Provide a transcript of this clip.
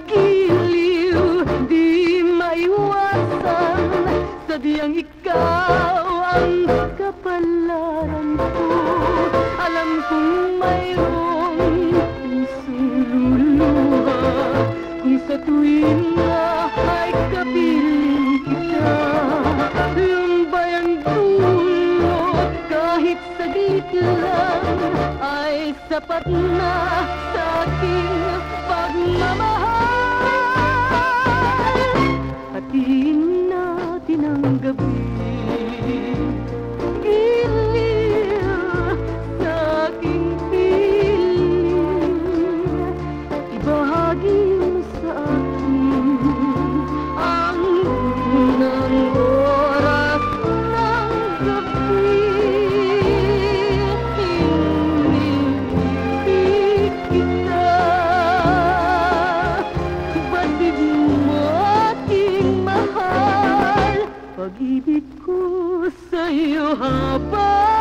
giliw, di maiwasan. Sadyang ikaw ang kapalaran ko. Alam kong mayroong pusong luluha kung sa tuwing na ay kapiling kita. Lumbay ang dulot kahit saglit lang ay sapat na sa aking pagmamahal. Hatiin natin ang gabi, giliw sa aking piling. Ibahagi mo sa akin ang unang oras ng gabi. Hinihintay kita, batid mo aking mahal. Pag-ibig ko sa'yo habang